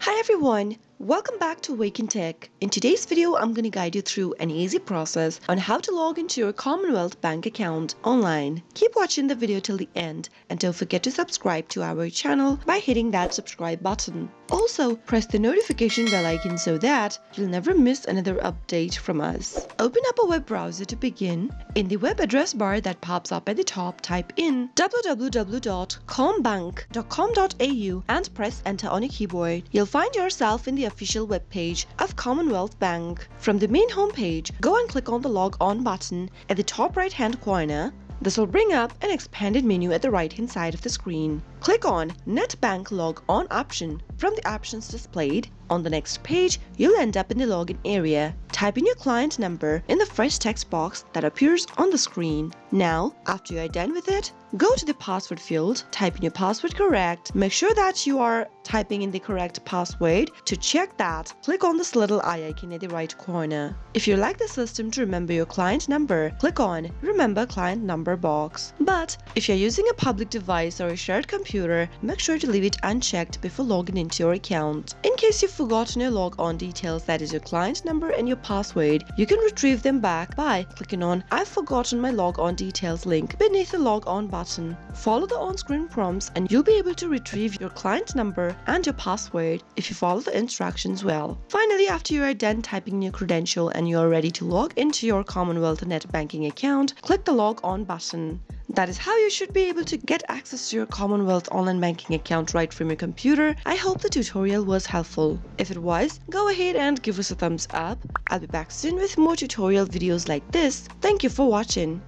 Hi everyone, welcome back to Wake&Tech. In today's video, I'm going to guide you through an easy process on how to log into your Commonwealth Bank account online. Keep watching the video till the end and don't forget to subscribe to our channel by hitting that subscribe button. Also, press the notification bell icon so that you'll never miss another update from us. Open up a web browser to begin. In the web address bar that pops up at the top, type in www.combank.com.au and press enter on your keyboard. You'll find yourself in the official web page of Commonwealth Bank. From the main homepage, go and click on the Log On button at the top right hand corner. This will bring up an expanded menu at the right hand side of the screen. Click on Net Bank Log On option from the options displayed. On the next page, you'll end up in the login area. Type in your client number in the fresh text box that appears on the screen. Now, after you're done with it, go to the password field, type in your password correct, make sure that you are typing in the correct password. To check that, click on this little eye icon at the right corner. If you like the system to remember your client number, click on Remember Client Number box. But if you're using a public device or a shared computer, make sure to leave it unchecked before logging into your account. In case you've forgotten your log-on details, that is your client number and your password, you can retrieve them back by clicking on I've forgotten my log-on details link beneath the log-on button. Follow the on-screen prompts and you'll be able to retrieve your client number and your password if you follow the instructions well. Finally, after you are done typing in your credential and you are ready to log into your Commonwealth net banking account, click the log on button. That is how you should be able to get access to your Commonwealth online banking account right from your computer. I hope the tutorial was helpful. If it was, go ahead and give us a thumbs up. I'll be back soon with more tutorial videos like this. Thank you for watching.